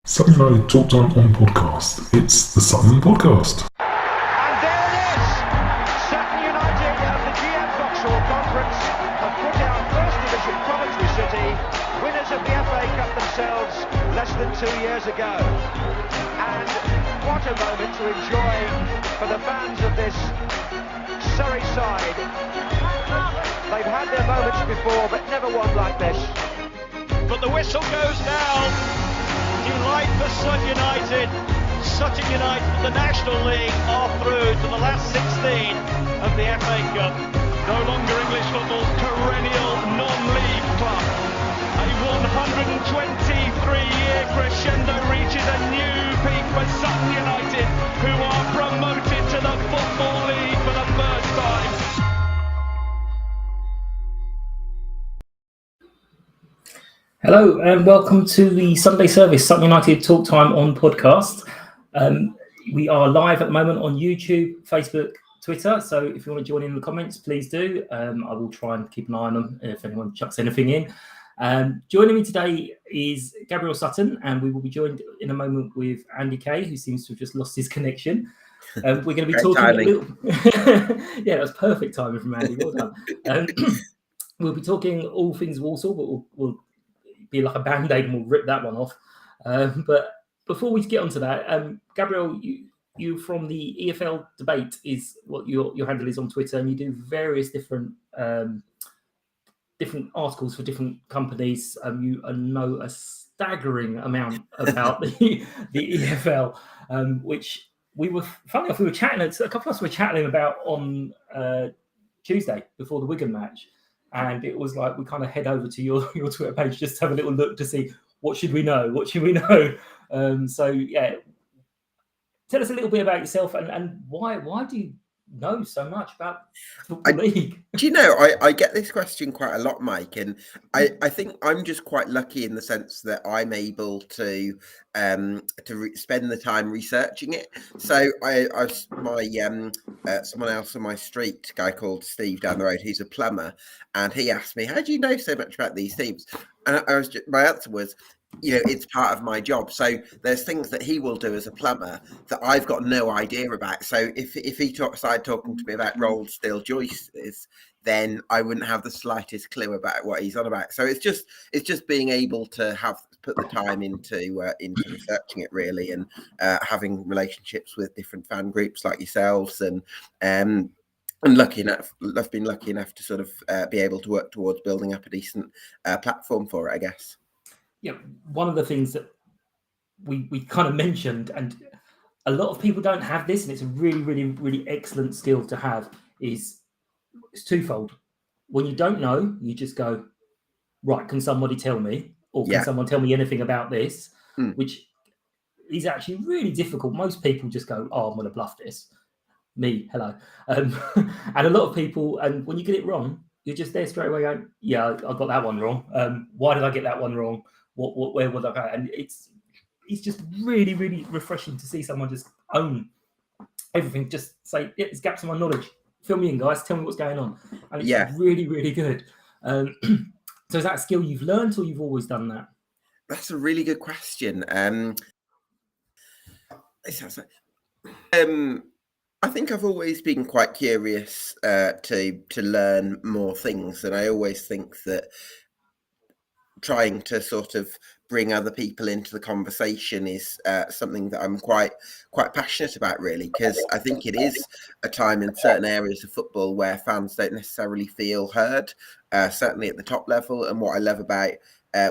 Sutton United Talk Time on podcast. It's the Sutton Podcast. And there it is! Sutton United of the GM Vauxhall Conference have put out First Division Coventry City, winners of the FA Cup themselves less than 2 years ago. And what a moment to enjoy for the fans of this Surrey side. They've had their moments before, but never one like this. But the whistle goes now. Delight for Sutton United. Sutton United, the National League, are through to the last 16 of the FA Cup. No longer English football's perennial non-league club. A 123-year crescendo reaches a new peak for Sutton United, who are promoted to the Football League for the first time. Hello and welcome to the Sunday service, Sutton United Talk Time on podcast. We are live at the moment on YouTube, Facebook, Twitter. So if you want to join in the comments, please do. I will try and keep an eye on them if anyone chucks anything in. Joining me today is Gabriel Sutton, and we will be joined in a moment with Andy Kay, who seems to have just lost his connection. We're going to be talking a little. Yeah, that's perfect timing from Andy. Well done. We'll be talking all things Walsall, but we'll be like a band-aid and we'll rip that one off. But before we get onto that, Gabriel, you from the EFL debate is what your handle is on Twitter, and you do various different articles for different companies. You know a staggering amount about the EFL, which we were chatting. A couple of us were chatting about on Tuesday before the Wigan match. And it was like we kind of head over to your Twitter page just to have a little look to see what should we know. So yeah, tell us a little bit about yourself and why do you know so much about Football League? Do you know, I get this question quite a lot, Mike, and I think I'm just quite lucky in the sense that I'm able to spend the time researching it. So someone else on my street, a guy called Steve down the road, who's a plumber, and he asked me, "How do you know so much about these teams?" And my answer was, it's part of my job. So there's things that he will do as a plumber that I've got no idea about. So if he started talking to me about rolled steel joists, then I wouldn't have the slightest clue about what he's on about. So it's just being able to put the time into researching it really, and having relationships with different fan groups like yourselves, and I've been lucky enough to sort of be able to work towards building up a decent platform for it, I guess. Yeah, one of the things that we kind of mentioned, and a lot of people don't have this, and it's a really, really, really excellent skill to have, it's twofold. When you don't know, you just go, right, can somebody tell me? Or can someone tell me anything about this? Which is actually really difficult. Most people just go, oh, I'm going to bluff this. Me, hello. And a lot of people, and when you get it wrong, you're just there straight away going, yeah, I got that one wrong. Why did I get that one wrong? Where was I going? And it's just really, really refreshing to see someone just own everything. Just say, yeah, there's gaps in my knowledge. Fill me in, guys. Tell me what's going on. And it's really, really good. So is that a skill you've learned, or you've always done that? That's a really good question. I think I've always been quite curious to learn more things, and I always think that trying to sort of bring other people into the conversation is something that I'm quite passionate about, really, because I think it is a time in certain areas of football where fans don't necessarily feel heard, certainly at the top level. And what I love about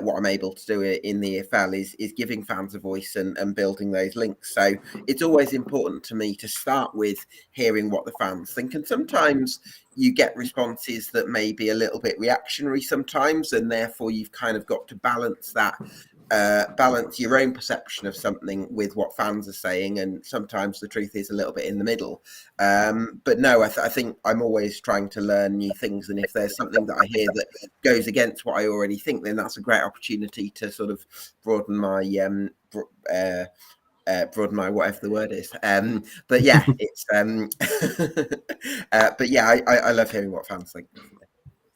what I'm able to do in the EFL is giving fans a voice and building those links. So it's always important to me to start with hearing what the fans think. And sometimes you get responses that may be a little bit reactionary sometimes, and therefore you've kind of got to balance that, balance your own perception of something with what fans are saying. And sometimes the truth is a little bit in the middle. But no, I think I'm always trying to learn new things. And if there's something that I hear that goes against what I already think, then that's a great opportunity to sort of broaden my whatever the word is. But yeah, it's but yeah, I love hearing what fans think.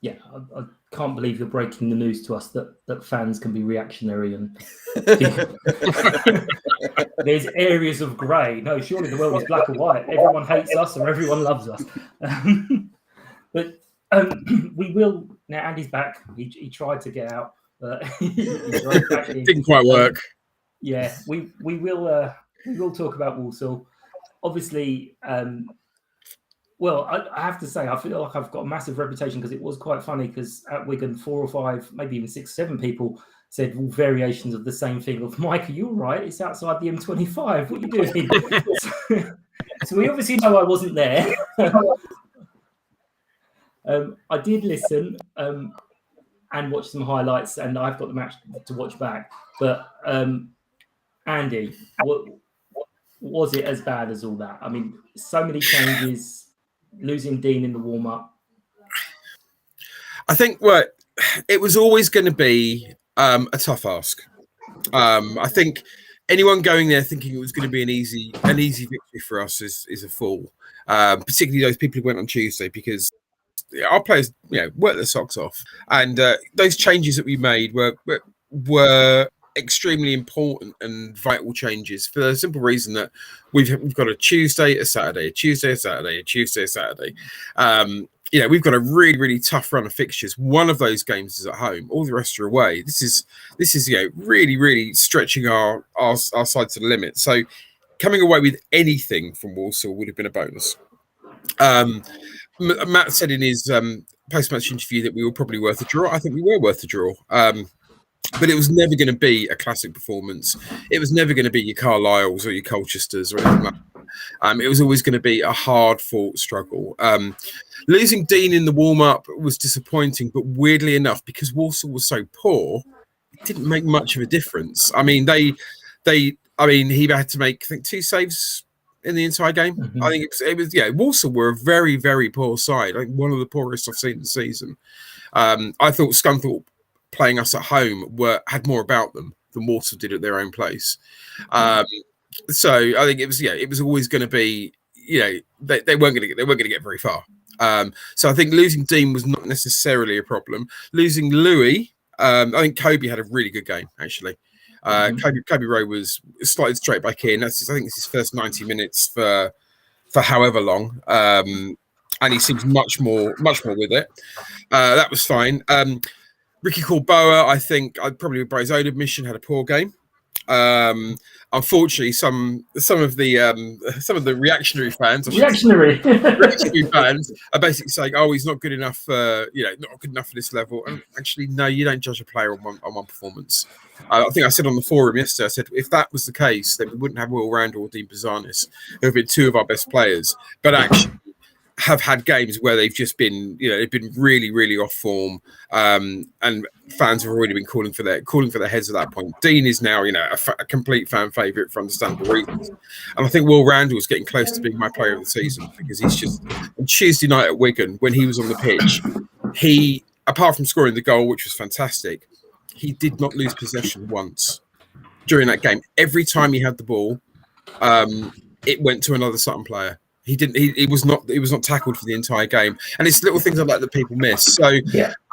Yeah, I can't believe you're breaking the news to us that fans can be reactionary and there's areas of grey. No, surely the world is black or white. Everyone hates us or everyone loves us. But we will now. Andy's back. He tried to get out, but it didn't quite work. Yeah, we will talk about Walsall. Obviously, well, I have to say, I feel like I've got a massive reputation because it was quite funny because at Wigan, 4 or 5, maybe even 6, 7 people said variations of the same thing of, Mike, are you all right? It's outside the M25. What are you doing? So we obviously know I wasn't there. I did listen and watch some highlights, and I've got the match to watch back. But Andy, was it as bad as all that? I mean, so many changes. Losing Dean in the warm-up. I think it was always going to be a tough ask. I think anyone going there thinking it was going to be an easy victory for us is a fool. Particularly those people who went on Tuesday, because our players, worked their socks off, and those changes that we made were extremely important and vital changes for the simple reason that we've got a Tuesday, a Saturday, a Tuesday, a Saturday, a Tuesday, a Saturday. We've got a really, really tough run of fixtures. One of those games is at home, all the rest are away. This is really, really stretching our side to the limit. So coming away with anything from Walsall would have been a bonus. Matt said in his post-match interview that we were probably worth a draw. I think we were worth a draw. But it was never going to be a classic performance. It was never going to be your Carlisles or your Colchesters or anything like that. It was always going to be a hard-fought struggle. Losing Dean in the warm-up was disappointing, but weirdly enough, because Walsall was so poor, it didn't make much of a difference. I mean, he had to make, I think, 2 saves in the entire game. Mm-hmm. I think it was Walsall were a very, very poor side. I think one of the poorest I've seen this season. I thought Scunthorpe playing us at home had more about them than Walsall did at their own place. So I think it was always going to be, they weren't going to get very far. So I think losing Dean was not necessarily a problem. Losing Louis, I think Kobe had a really good game actually. Kobe Rowe was slotted straight back in. I think it's his first 90 minutes for however long, and he seems much more with it. That was fine. Ricky Corboa, I think, probably by his own admission, had a poor game. Unfortunately, some of the reactionary fans, fans, are basically saying, "Oh, he's not good enough, not good enough for this level." And actually, no, you don't judge a player on one performance. I think I said on the forum yesterday, I said if that was the case, then we wouldn't have Will Randall or Dean Pisanis, who have been 2 of our best players, but actually have had games where they've just been, they've been really, really off form, and fans have already been calling for their heads at that point. Dean is now, a complete fan favourite for understandable reasons, and I think Will Randall is getting close to being my player of the season because he's just on Tuesday night at Wigan when he was on the pitch, he, apart from scoring the goal, which was fantastic, he did not lose possession once during that game. Every time he had the ball, it went to another Sutton player. He didn't. He was not tackled for the entire game, and it's little things like that people miss. So,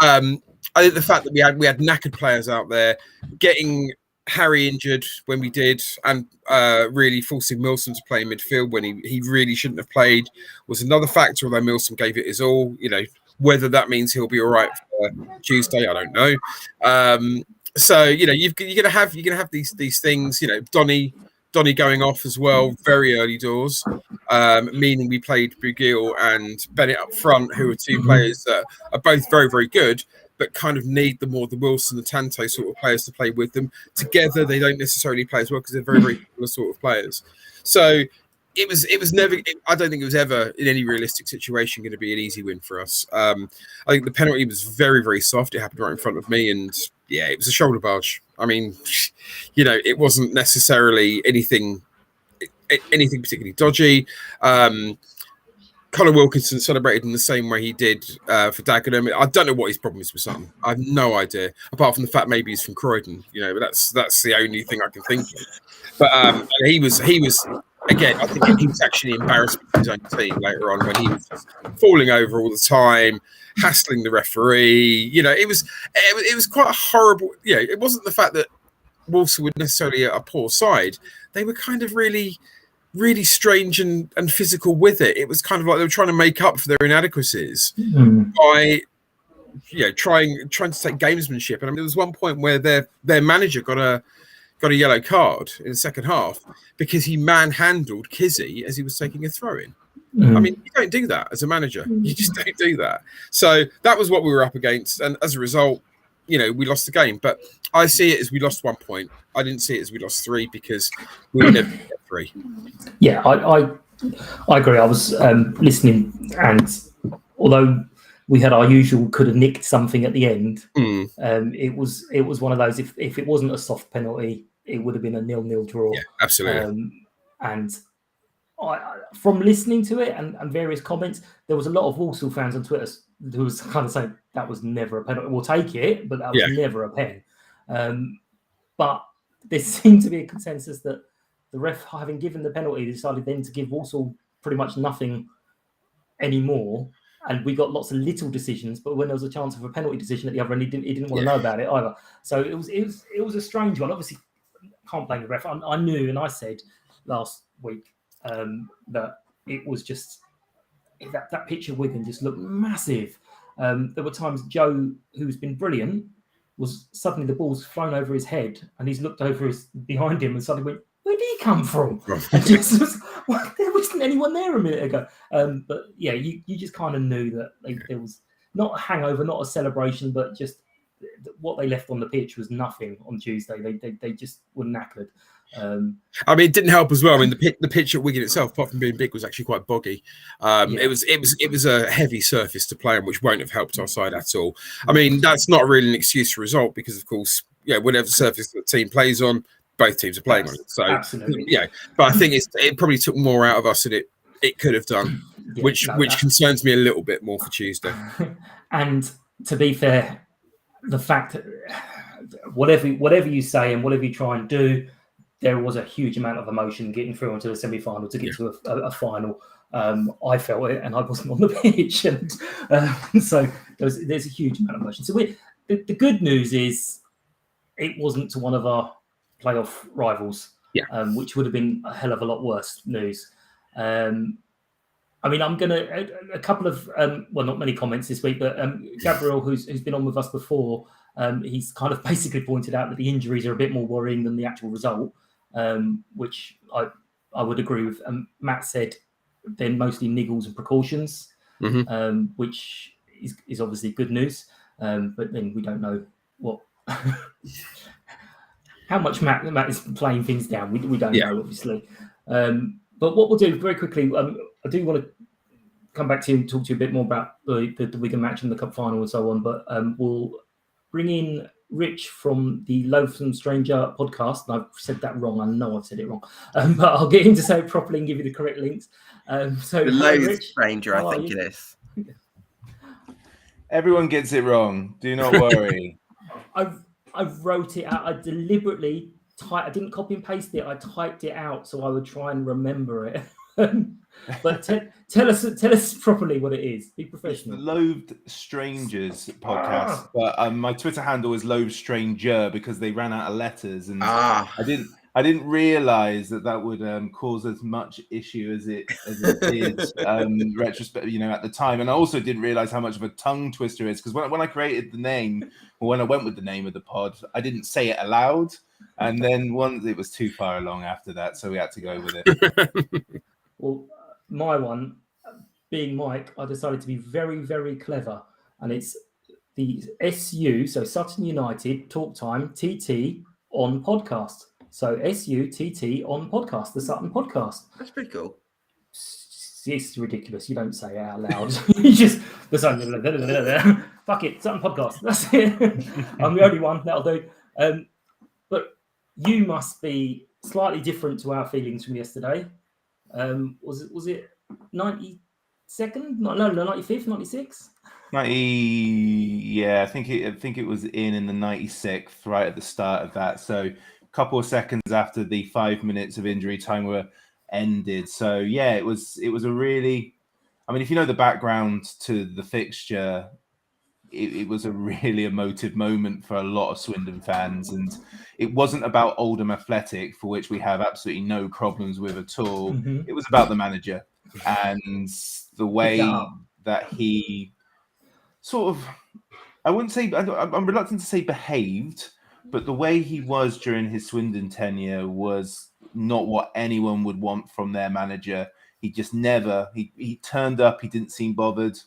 I think the fact that we had knackered players out there, getting Harry injured when we did, and really forcing Milsom to play in midfield when he really shouldn't have played was another factor. Although Milsom gave it his all, whether that means he'll be all right for Tuesday, I don't know. So you're gonna have these things. Donny going off as well, very early doors, meaning we played Bugil and Bennett up front, who are 2 players that are both very, very good, but kind of need the Wilson, the Tanto sort of players to play with them. Together, they don't necessarily play as well because they're very, very similar sort of players. So it was never. I don't think it was ever in any realistic situation going to be an easy win for us. I think the penalty was very, very soft. It happened right in front of me, and it was a shoulder barge. I mean, it wasn't necessarily anything particularly dodgy. Colin Wilkinson celebrated in the same way he did for Dagenham. I don't know what his problem is with Sutton. I have no idea, apart from the fact maybe he's from Croydon. But that's the only thing I can think of. But he was again, I think he was actually embarrassing his own team later on when he was just falling over all the time, hassling the referee. It was quite a horrible. It wasn't the fact that Walsall were necessarily a poor side. They were kind of really, really strange and physical with it. It was kind of like they were trying to make up for their inadequacies by trying to take gamesmanship. And I mean, there was one point where their manager got a yellow card in the second half because he manhandled Kizzy as he was taking a throw in. I mean, you don't do that as a manager. You just don't do that. So that was what we were up against, and as a result, we lost the game. But I see it as we lost 1 point. I didn't see it as we lost 3 because we would never get 3. Yeah, I agree. I was listening, and although we had our usual could have nicked something at the end, it was one of those. If it wasn't a soft penalty, it would have been a 0-0 draw. Yeah, absolutely. And from listening to it and various comments, there was a lot of Walsall fans on Twitter who was kind of saying that was never a penalty. We'll take it, but that was never a pen. But there seemed to be a consensus that the ref, having given the penalty, decided then to give Walsall pretty much nothing anymore. And we got lots of little decisions, but when there was a chance of a penalty decision at the other end, he didn't want to know about it either. So it was a strange one. Obviously, can't blame the ref. I knew, and I said last week that it was just that pitch of Wigan just looked massive. There were times Joe, who's been brilliant, was suddenly the ball's flown over his head, and he's looked over behind him and suddenly went, "Where did he come from?" And there wasn't anyone there a minute ago. But yeah, you just kind of knew that there was not a hangover, not a celebration, but just what they left on the pitch was nothing on Tuesday. They just were knackered. I mean, it didn't help as well. I mean, the pitch at Wigan itself, apart from being big, was actually quite boggy. It was a heavy surface to play on, which won't have helped our side at all. I mean, that's not really an excuse for result because, of course, whatever surface the team plays on, both teams are playing on it. So, absolutely. But I think it probably took more out of us than it could have done, which concerns me a little bit more for Tuesday. And to be fair, the fact that whatever you say and whatever you try and do, there was a huge amount of emotion getting through into the semi-final to get to a final. I felt it, and I wasn't on the pitch, and so there's a huge amount of emotion. So the good news is it wasn't to one of our playoff rivals, which would have been a hell of a lot worse news. I mean, I'm gonna a couple of not many comments this week, but Gabriel, who's been on with us before, he's kind of basically pointed out that the injuries are a bit more worrying than the actual result. Which I would agree with. Matt said they're mostly niggles and precautions, which is obviously good news. But then we don't know how much Matt is playing things down. We don't know, obviously. But what we'll do very quickly, I do want to come back to you and talk to you a bit more about the Wigan match and the cup final and so on. But we'll bring in Rich from the Loathsome Stranger podcast. And I've said that wrong. I know I've said it wrong. But I'll get him to say it properly and give you the correct links. So the Loathsome Stranger, I think it is. Everyone gets it wrong. Do not worry. I wrote it out. I deliberately I didn't copy and paste it. I typed it out so I would try and remember it. But tell us properly what it is. Be professional. It's the Loathed Strangers podcast, but my Twitter handle is Loathed Stranger because they ran out of letters, and I didn't realize that would cause as much issue as it did retrospect, at the time. And I also didn't realize how much of a tongue twister it is because when I created the name, or when I went with the name of the pod, I didn't say it aloud, and then once it was too far along after that, so we had to go with it. Well, my one, being Mike, I decided to be very, very clever. And it's the SU, so Sutton United, Talk Time, TT on podcast. So SUTT on podcast, the Sutton podcast. That's pretty cool. It's ridiculous. You don't say it out loud. You just, the Sutton, fuck it, Sutton podcast. That's it. I'm the only one, that'll do. But you must be slightly different to our feelings from yesterday. Was it 92nd? No, 95th, 96th? 90. Yeah, I think it was in the 96th, right at the start of that. So a couple of seconds after the 5 minutes of injury time, where ended. So yeah, it was a really, I mean, if you know the background to the fixture, it was a really emotive moment for a lot of Swindon fans, and it wasn't about Oldham Athletic, for which we have absolutely no problems with at all. It was about the manager and the way that he sort of, I wouldn't say, I'm reluctant to say behaved, but the way he was during his Swindon tenure was not what anyone would want from their manager. He just never, he turned up, he didn't seem bothered.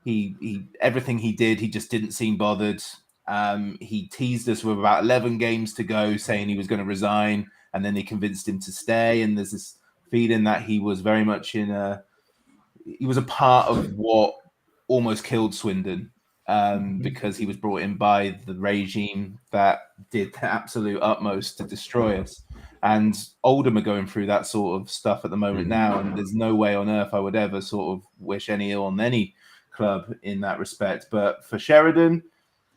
He everything he did, he just didn't seem bothered. He teased us with about 11 games to go, saying he was going to resign, and then they convinced him to stay. And there's this feeling that he was very much he was a part of what almost killed Swindon, because he was brought in by the regime that did the absolute utmost to destroy us. And Oldham are going through that sort of stuff at the moment now, and there's no way on earth I would ever sort of wish any ill on any club in that respect. But for Sheridan,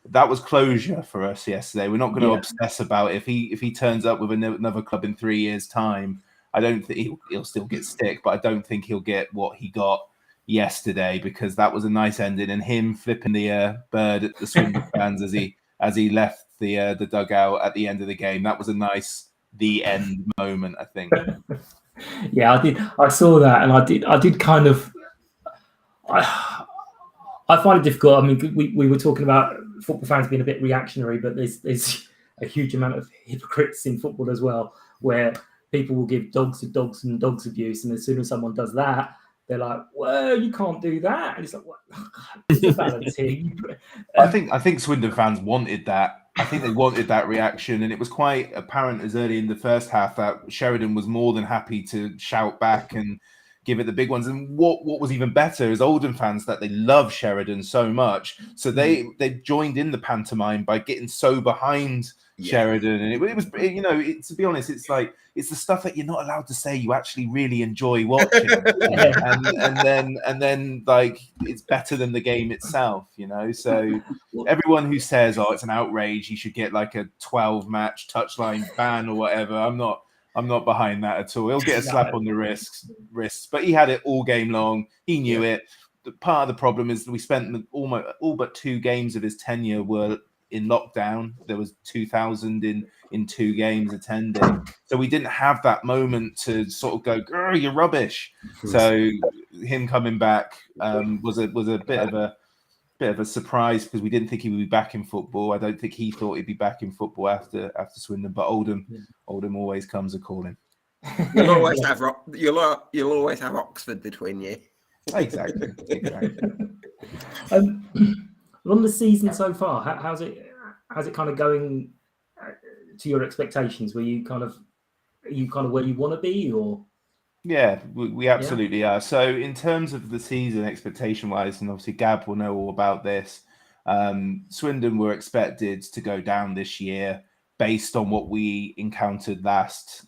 that was closure for us yesterday. We're not going to obsess about if he turns up with another club in 3 years' time. I don't think he'll still get stick, but I don't think he'll get what he got yesterday, because that was a nice ending, and him flipping the bird at the Swindon fans as he left the dugout at the end of the game. That was a nice the end moment, I think. Yeah, I saw that, and I did kind of. I find it difficult. I mean, we were talking about football fans being a bit reactionary, but there's a huge amount of hypocrites in football as well, where people will give dogs abuse, and as soon as someone does that, they're like, "Well, you can't do that," and it's like, "What? There's a balance here." I think Swindon fans wanted that. I think they wanted that reaction, and it was quite apparent as early in the first half that Sheridan was more than happy to shout back and give it the big ones. And what was even better is Oldham fans, that they love Sheridan so much, so they joined in the pantomime by getting so behind Sheridan. And it was to be honest, it's like, it's the stuff that you're not allowed to say you actually really enjoy watching. and then like, it's better than the game itself, so everyone who says, oh, it's an outrage, he should get like a 12-match touchline ban or whatever, I'm not behind that at all. He'll get a slap on the wrists, but he had it all game long. He knew it. Part of the problem is we spent all but 2 games of his tenure were in lockdown. There was 2,000 in 2 games attending, so we didn't have that moment to sort of go, "Grr, you're rubbish." So him coming back was a bit of a surprise, because we didn't think he would be back in football. I don't think he thought he'd be back in football after Swindon, but Oldham always comes a calling. You'll always have Oxford between you. Exactly. On the season so far, how's it kind of going to your expectations? Are you kind of where you want to be, or? Yeah, we absolutely are. So in terms of the season expectation-wise, and obviously Gab will know all about this, Swindon were expected to go down this year based on what we encountered last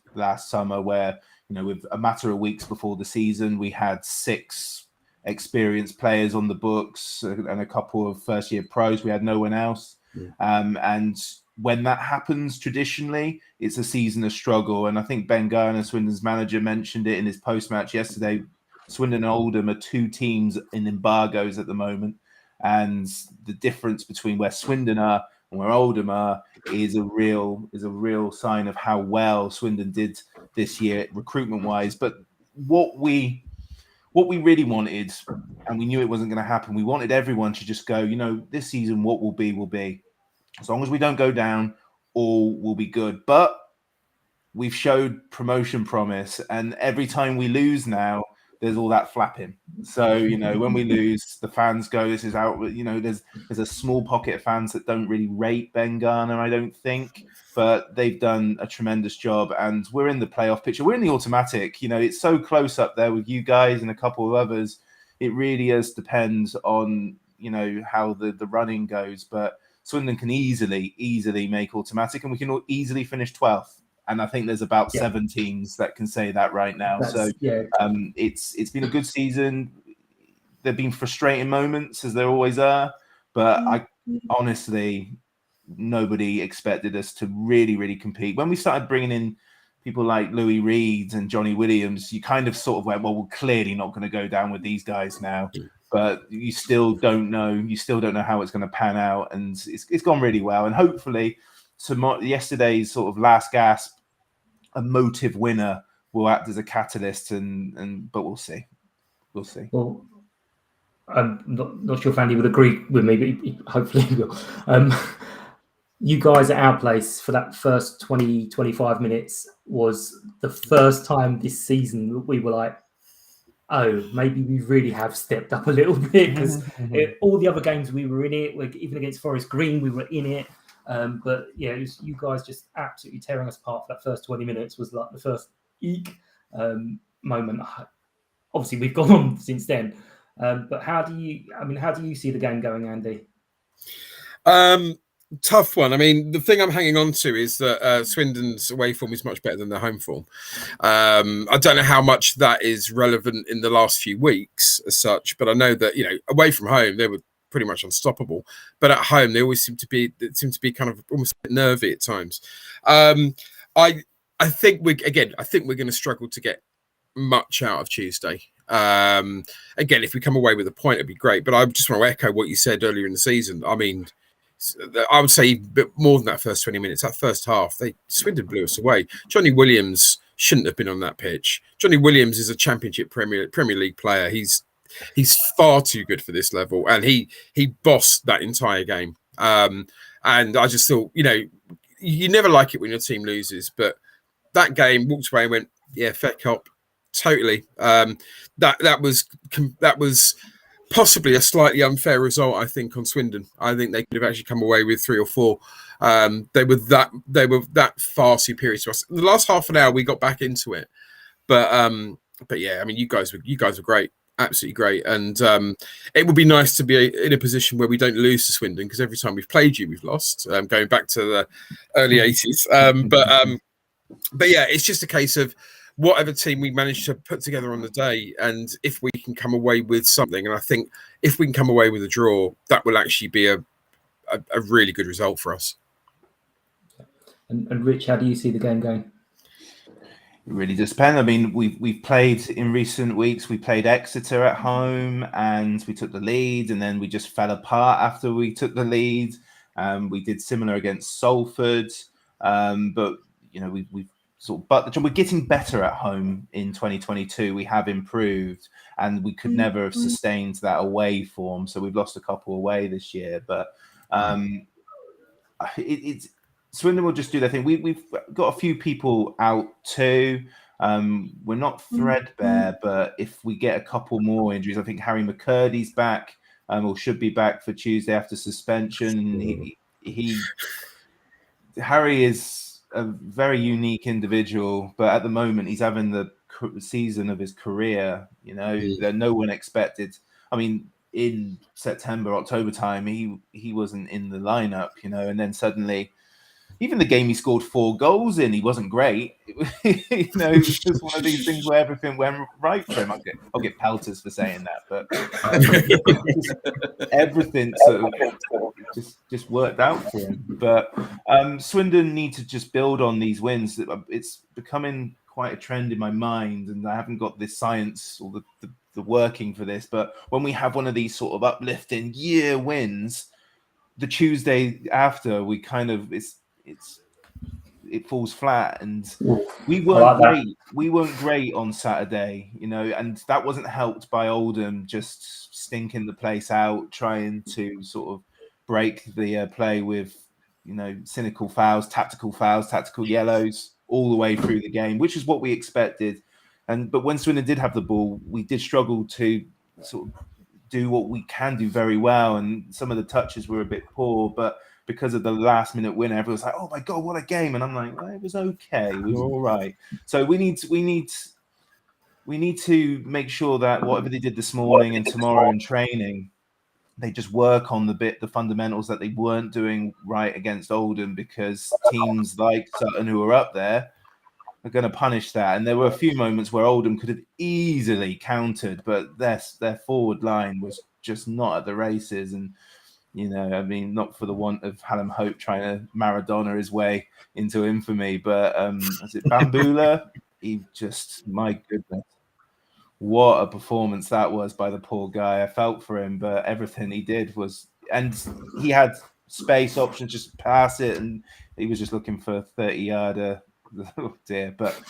summer, where, with a matter of weeks before the season, we had 6 experienced players on the books and a couple of first-year pros. We had no one else. And when that happens, traditionally, it's a season of struggle. And I think Ben Garner, Swindon's manager, mentioned it in his post-match yesterday. Swindon and Oldham are 2 teams in embargoes at the moment. And the difference between where Swindon are and where Oldham are is a real sign of how well Swindon did this year, recruitment-wise. But what we really wanted, and we knew it wasn't going to happen, we wanted everyone to just go, this season, what will be, will be. As long as we don't go down, all will be good. But we've showed promotion promise, and every time we lose now, there's all that flapping. So, when we lose, the fans go, this is out. There's a small pocket of fans that don't really rate Ben Garner, I don't think, but they've done a tremendous job, and we're in the playoff picture. We're in the automatic. It's so close up there with you guys and a couple of others. It really does depend on, how the running goes, but Swindon can easily make automatic, and we can easily finish 12th. And I think there's about 7 teams that can say that right now. It's been a good season. There've been frustrating moments, as there always are, but I honestly, nobody expected us to really, really compete. When we started bringing in people like Louis Reed and Johnny Williams, you kind of sort of went, well, we're clearly not going to go down with these guys now. But you still don't know. You still don't know how it's going to pan out, and it's gone really well. And hopefully, yesterday's sort of last gasp, emotive winner will act as a catalyst. But we'll see. We'll see. Well, I'm not sure if Andy would agree with me, but hopefully he will. You guys at our place for that first 20, 25 minutes was the first time this season that we were like, oh, maybe we really have stepped up a little bit, because all the other games we were in it, like even against Forest Green, we were in it. But yeah, it was you guys just absolutely tearing us apart for that first 20 minutes was like the first eek moment. Obviously, we've gone on since then. But how do you see the game going, Andy? Tough one. I mean, the thing I'm hanging on to is that Swindon's away form is much better than their home form. I don't know how much that is relevant in the last few weeks as such, but I know that, away from home, they were pretty much unstoppable. But at home, they always seem to be kind of almost a bit nervy at times. I think we're going to struggle to get much out of Tuesday. Again, if we come away with a point, it'd be great. But I just want to echo what you said earlier in the season. I mean, I would say a bit more than that first 20 minutes. That first half, Swindon blew us away. Johnny Williams shouldn't have been on that pitch. Johnny Williams is a Championship Premier League player. He's far too good for this level, and he bossed that entire game. And I just thought, you never like it when your team loses, but that game, walked away and went, yeah, fair cop, totally. That was possibly a slightly unfair result, I think, on Swindon. I think they could have actually come away with 3 or 4. They were that far superior to us. In the last half an hour, we got back into it, but yeah, I mean, you guys were great, absolutely great, and it would be nice to be in a position where we don't lose to Swindon, because every time we've played you, we've lost. Going back to the early 80s, but yeah, it's just a case of whatever team we manage to put together on the day, and if we can come away with something, and I think if we can come away with a draw, that will actually be a really good result for us. And Rich, how do you see the game going? It really does depend. I mean, we've played in recent weeks. We played Exeter at home, and we took the lead, and then we just fell apart after we took the lead. We did similar against Salford, but we've but we're getting better at home in 2022. We have improved, and we could never have sustained that away form. So we've lost a couple away this year, but Swindon will just do their thing. We've got a few people out too. We're not threadbare, but if we get a couple more injuries, I think Harry McCurdy's back, or should be back for Tuesday after suspension. Harry is a very unique individual, but at the moment he's having the season of his career. That no one expected. I mean, in September, October time, he wasn't in the lineup, and then suddenly, even the game he scored 4 goals in, he wasn't great. It was just one of these things where everything went right for him. I'll get pelters for saying that, but everything sort of just worked out for him. But Swindon need to just build on these wins. It's becoming quite a trend in my mind, and I haven't got this science or the working for this. But when we have one of these sort of uplifting year wins, the Tuesday after, we kind of it falls flat, and we weren't great. We weren't great on Saturday, and that wasn't helped by Oldham just stinking the place out, trying to sort of break the play with cynical fouls, tactical yellows all the way through the game, which is what we expected. But when Swindon did have the ball, we did struggle to sort of do what we can do very well, and some of the touches were a bit poor, but because of the last minute winner, everyone's like, oh my God, what a game. And I'm like, well, it was okay. We were all right. So we need to make sure that whatever they did this morning and tomorrow in training, they just work on the fundamentals that they weren't doing right against Oldham, because teams like Sutton, who are up there, are going to punish that. And there were a few moments where Oldham could have easily countered, but their forward line was just not at the races. And You know, I mean, not for the want of Hallam Hope trying to Maradona his way into infamy, but was it Bambula? He just, my goodness, what a performance that was by the poor guy. I felt for him, but everything he did was, and he had space options, just pass it, and he was just looking for 30-yarder. Oh dear, but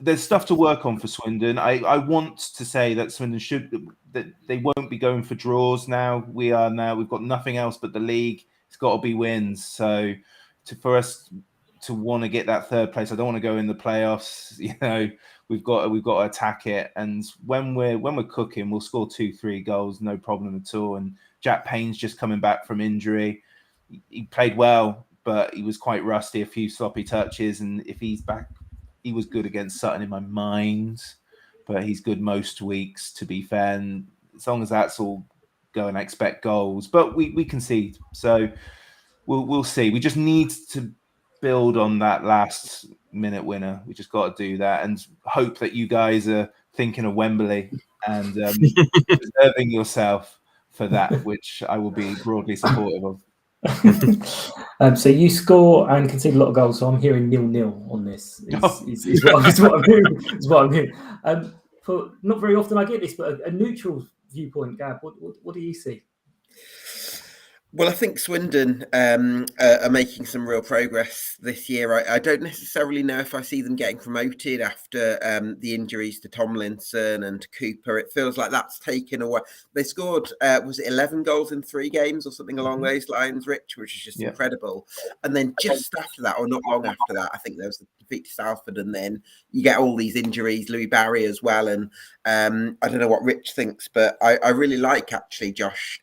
there's stuff to work on for Swindon. I want to say that Swindon that they won't be going for draws now. We've got nothing else but the league. It's got to be wins. So for us to want to get that third place, I don't want to go in the playoffs. You know, we've got to attack it. And when we're cooking, we'll score 2-3 goals, no problem at all. And Jack Payne's just coming back from injury. He played well, but he was quite rusty, a few sloppy touches. And if he's back, he was good against Sutton in my mind, but he's good most weeks, to be fair. And as long as that's all going, I expect goals. But we concede, so we'll see. We just need to build on that last minute winner. We just got to do that and hope that you guys are thinking of Wembley and reserving yourself for that, which I will be broadly supportive of. So you score and concede a lot of goals, so I'm hearing 0-0 on this. Is what I'm hearing. For not very often I get this, but a neutral viewpoint, Gab. What do you see? Well, I think Swindon are making some real progress this year. I don't necessarily know if I see them getting promoted after the injuries to Tomlinson and to Cooper. It feels like that's taken away. They scored, was it 11 goals in 3 games or something along those lines, Rich, which is just incredible. And then just after that, or not long after that, I think there was a defeat to Salford, and then you get all these injuries, Louis Barry as well. And I don't know what Rich thinks, but I really like actually Josh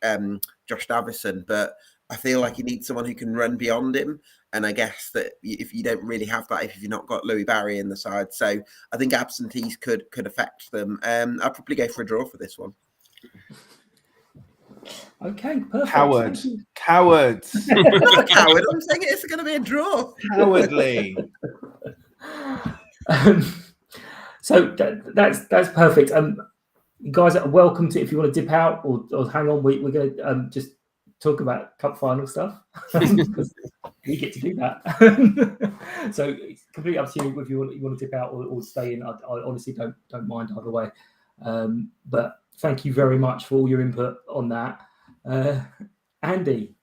Davison, but I feel like you need someone who can run beyond him. And I guess that if you don't really have that, if you've not got Louis Barry in the side, so I think absentees could affect them. I'll probably go for a draw for this one. Okay, perfect. Cowards. I'm not a coward. I'm saying it's going to be a draw. Cowardly. So that's perfect. You guys are welcome to, if you want to dip out or hang on, we're going to just talk about cup final stuff because we get to do that. So it's completely up to you if you want to dip out or stay in. I honestly don't mind either way. But thank you very much for all your input on that. Andy,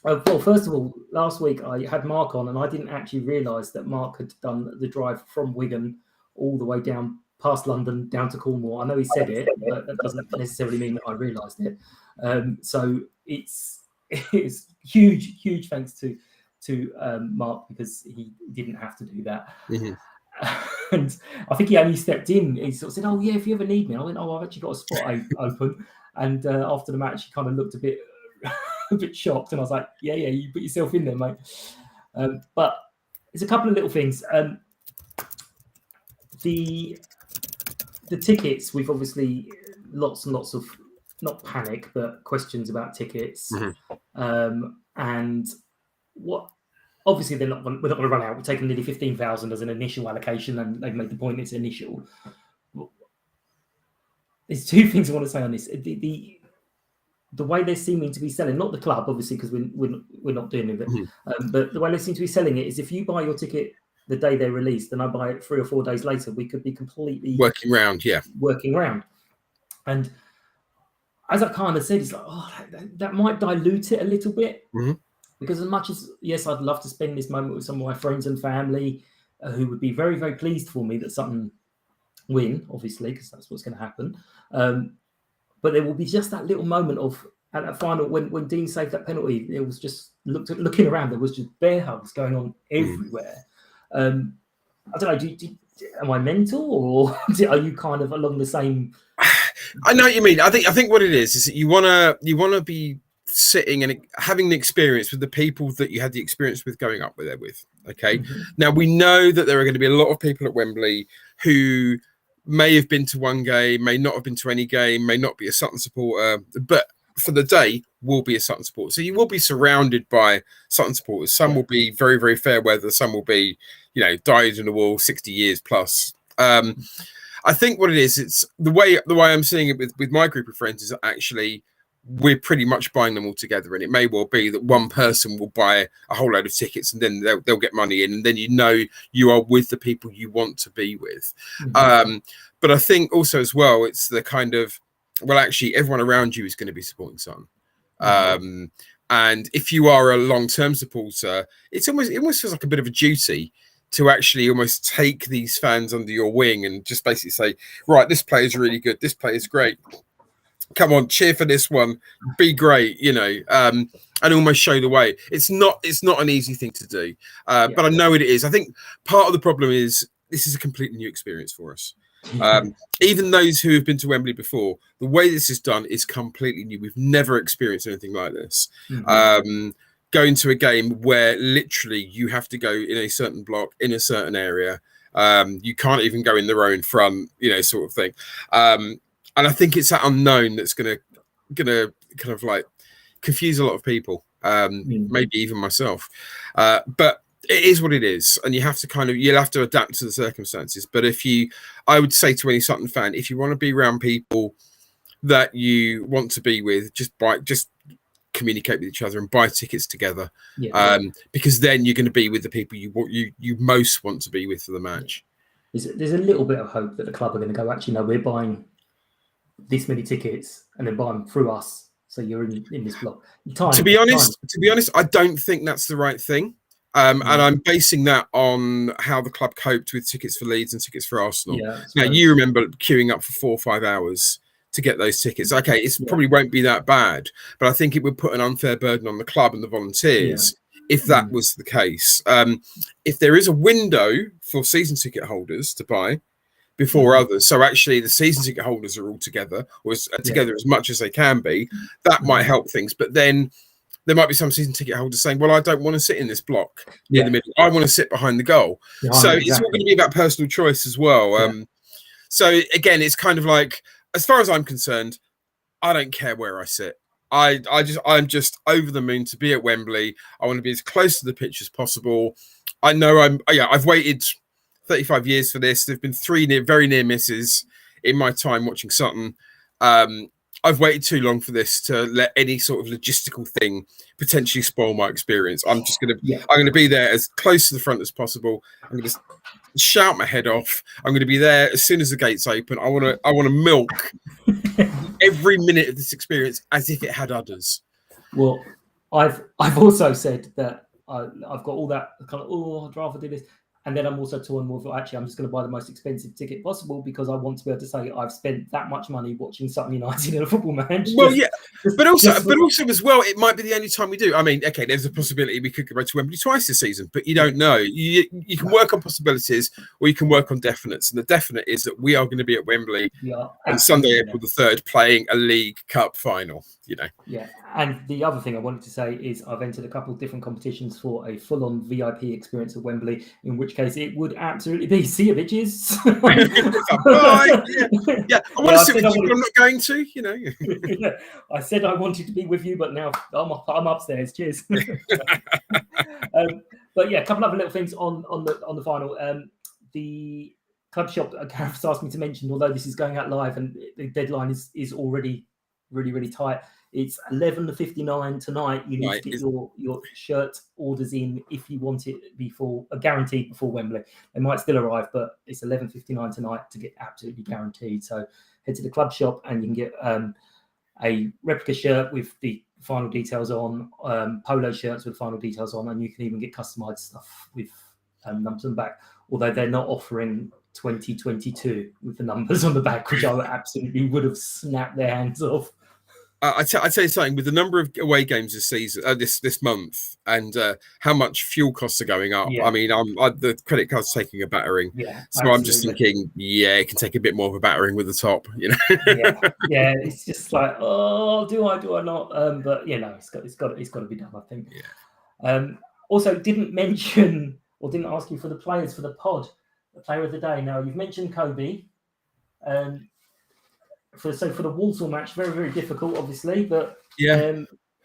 well, first of all, last week I had Mark on and I didn't actually realise that Mark had done the drive from Wigan all the way down past London down to Cornwall. I know he said it, but that doesn't necessarily mean that I realised it. So it's huge thanks to Mark, because he didn't have to do that. And I think he only stepped in. He sort of said, "Oh yeah, if you ever need me." I went, "Oh, I've actually got a spot open." And after the match, he kind of looked a bit shocked, and I was like, "Yeah, you put yourself in there, mate." But there's a couple of little things. The tickets, we've obviously lots and lots of, not panic, but questions about tickets. And what, obviously we're not going to run out. We're taking nearly 15,000 as an initial allocation, and they've made the point it's initial. There's 2 things I want to say on this. The way they're seeming to be selling, not the club, obviously, because we're not doing it, but the way they seem to be selling it is if you buy your ticket the day they released, and I buy it 3 or 4 days later, we could be completely working round. And as I kind of said, it's like, that might dilute it a little bit, because as much as, yes, I'd love to spend this moment with some of my friends and family who would be very, very pleased for me that Sutton win, obviously, because that's what's going to happen. But there will be just that little moment of, at that final, when Dean saved that penalty, it was just looking around, there was just bear hugs going on everywhere. I don't know. Am I mental, or are you kind of along the same? I know what you mean. I think what it is that you wanna be sitting and having the experience with the people that you had the experience with going up there with. Okay. Now we know that there are going to be a lot of people at Wembley who may have been to one game, may not have been to any game, may not be a Sutton supporter, but for the day will be a Sutton supporter. So you will be surrounded by Sutton supporters. Some will be very, very fair weather. Some will be, dyed in the wall, 60 years plus. I think what it is, it's the way I'm seeing it with my group of friends is that actually we're pretty much buying them all together, and it may well be that one person will buy a whole load of tickets and then they'll get money in, and then you are with the people you want to be with. But I think also as well, it's the kind of, well, actually everyone around you is going to be supporting Sutton. And if you are a long-term supporter, it almost feels like a bit of a duty to actually almost take these fans under your wing and just basically say, right, this player is really good, this player is great, come on, cheer for this one, be great, and almost show the way. It's not an easy thing to do, but I know it is. I think part of the problem is this is a completely new experience for us. Even those who have been to Wembley before, the way this is done is completely new. We've never experienced anything like this. Going to a game where literally you have to go in a certain block in a certain area. You can't even go in the row in front, sort of thing. And I think it's that unknown that's gonna kind of like confuse a lot of people, maybe even myself. But it is what it is, and you have to you'll have to adapt to the circumstances. But I would say to any Sutton fan, if you want to be around people that you want to be with, just communicate with each other and buy tickets together, because then you're going to be with the people you most want to be with for the match. There's a little bit of hope that the club are going to go, actually, no, we're buying this many tickets and then buy them through us, so you're in this block. To be honest, I don't think that's the right thing. And I'm basing that on how the club coped with tickets for Leeds and tickets for Arsenal. Now, you remember queuing up for 4 or 5 hours to get those tickets. Okay, it probably won't be that bad, but I think it would put an unfair burden on the club and the volunteers if that was the case. If there is a window for season ticket holders to buy before others, so actually the season ticket holders are all together, or together as much as they can be, that might help things. But then there might be some season ticket holders saying, well, I don't want to sit in this block near the middle. I want to sit behind the goal. It's all going to be about personal choice as well. So again, it's kind of like, as far as I'm concerned, I don't care where I sit. I'm just over the moon to be at Wembley. I want to be as close to the pitch as possible. I know I've waited 35 years for this. There've been 3 very near misses in my time watching Sutton. I've waited too long for this to let any sort of logistical thing potentially spoil my experience. I'm going to be there as close to the front as possible. I'm going to shout my head off. I'm going to be there as soon as the gates open. I want to milk every minute of this experience as if it had udders. Well, I've also said that I've got all that kind of, I'd rather do this. And then I'm also torn more for, actually, I'm just going to buy the most expensive ticket possible because I want to be able to say I've spent that much money watching Sutton United in a football match. Well, but also as well, it might be the only time we do. I mean, okay, there's a possibility we could go to Wembley twice this season, but you don't know. You can work on possibilities or you can work on definites. And the definite is that we are going to be at Wembley on Sunday, April the 3rd, playing a League Cup final. Yeah, and the other thing I wanted to say is I've entered a couple of different competitions for a full-on VIP experience at Wembley, in which case it would absolutely be sea of bitches. I want to sit with you, but I'm not going to, I said I wanted to be with you, but now I'm upstairs. Cheers. But yeah, a couple other little things on the final. The club shop, Gareth's asked me to mention, although this is going out live and the deadline is already really, really tight. It's 11:59 tonight. You need to get your shirt orders in if you want it guaranteed before Wembley. They might still arrive, but it's 11:59 tonight to get absolutely guaranteed. So head to the club shop and you can get a replica shirt with the final details on, polo shirts with final details on, and you can even get customized stuff with numbers on the back. Although they're not offering 2022 with the numbers on the back, which I absolutely would have snapped their hands off. I'd tell you something, with the number of away games this season, this month, and how much fuel costs are going up. I mean, the credit card's taking a battering. So absolutely. I'm just thinking, it can take a bit more of a battering with the top. It's just like, do I not? But it's got to be done, I think. Also, didn't mention or didn't ask you for the players for the pod, the player of the day. Now you've mentioned Kobe. For the Walsall match, very, very difficult, obviously. But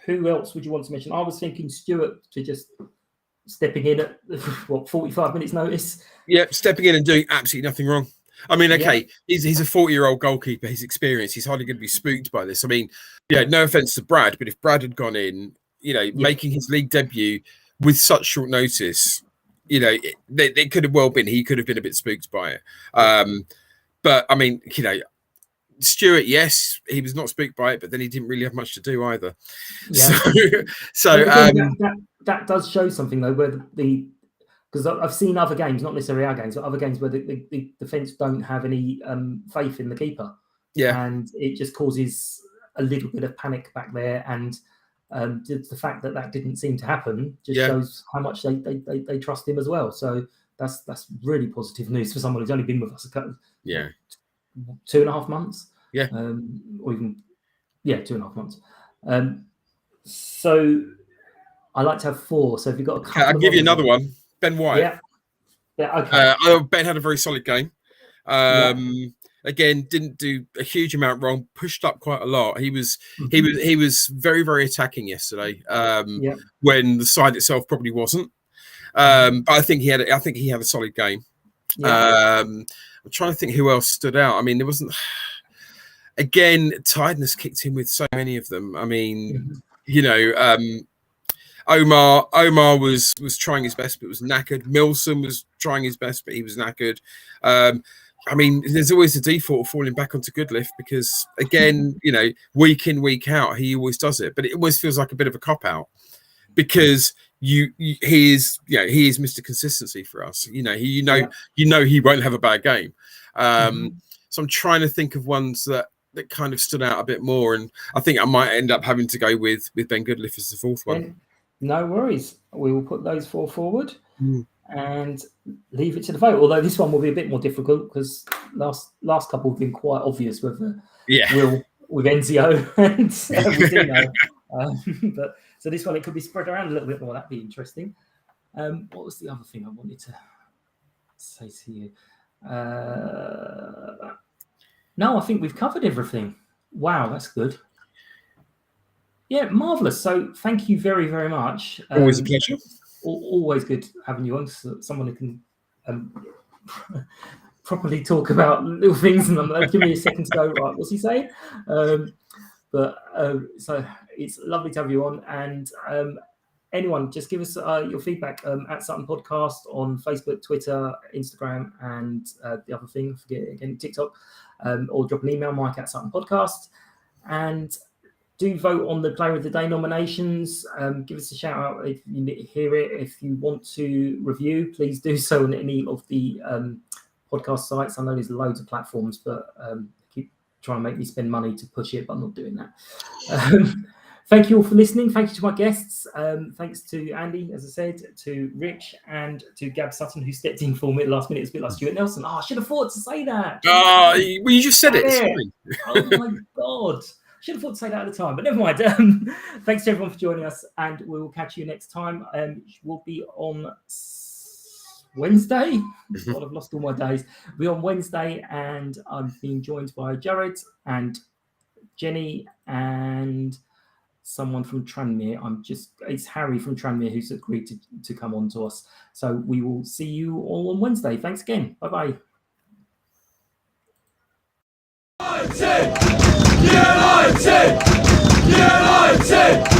who else would you want to mention? I was thinking Stuart, to just stepping in at 45 minutes notice. Yeah, stepping in and doing absolutely nothing wrong. I mean, okay, he's a 40-year-old goalkeeper. He's experienced. He's hardly going to be spooked by this. I mean, no offense to Brad, but if Brad had gone in, making his league debut with such short notice, it could have well been he could have been a bit spooked by it. But I mean, Stuart, yes, he was not spooked by it, but then he didn't really have much to do either. Yeah. So that does show something though, where because I've seen other games, not necessarily our games, but other games where the defence don't have any faith in the keeper. Yeah. And it just causes a little bit of panic back there. And the fact that didn't seem to happen just shows how much they trust him as well. So that's really positive news for someone who's only been with us 2.5 months. Yeah. Or even 2.5 months. So I like to have 4. So if you've got a couple, I'll give you another one. Ben White. Yeah. Okay. Ben had a very solid game. Again, didn't do a huge amount wrong. Pushed up quite a lot. He was very, very attacking yesterday. When the side itself probably wasn't. But I think he had a solid game. Yeah. I'm trying to think who else stood out. I mean, there wasn't. Again, tiredness kicked in with so many of them. I mean, Omar was trying his best, but was knackered. Milson was trying his best, but he was knackered. I mean, there's always the default of falling back onto Goodliff because, again, week in, week out, he always does it. But it always feels like a bit of a cop out because he is Mr. Consistency for us. He won't have a bad game. So I'm trying to think of ones that kind of stood out a bit more, and I think I might end up having to go with Ben Goodliff as the 4th one. No worries. We will put those 4 forward and leave it to the vote. Although this one will be a bit more difficult because last couple have been quite obvious with with Enzio and with Dino. But so this one it could be spread around a little bit more. That'd be interesting. What was the other thing I wanted to say to you? No, I think we've covered everything. Wow, that's good. Yeah, marvellous. So thank you very, very much. Always a pleasure. Always good having you on. Someone who can properly talk about little things and give me a second to go, right, what's he saying? So it's lovely to have you on. And anyone, just give us your feedback at Sutton Podcast on Facebook, Twitter, Instagram, and the other thing, forget it again, TikTok, or drop an email, Mike at Sutton Podcast. And do vote on the Player of the Day nominations. Give us a shout out if you hear it. If you want to review, please do so on any of the podcast sites. I know there's loads of platforms, but keep trying to make me spend money to push it, but I'm not doing that. Thank you all for listening. Thank you to my guests. Thanks to Andy, as I said, to Rich, and to Gab Sutton, who stepped in for me at the last minute. It's a bit like Stuart Nelson. I should have thought to say that. Well, you just said it. Oh, my God. Should have thought to say that at the time, but never mind. Thanks to everyone for joining us, and we will catch you next time. We'll be on Wednesday. God, I've lost all my days. We'll be on Wednesday, and I'm being joined by Jared and Jenny and someone from Tranmere. It's Harry from Tranmere who's agreed to come on to us. So we will see you all on Wednesday. Thanks again. Bye-bye. United!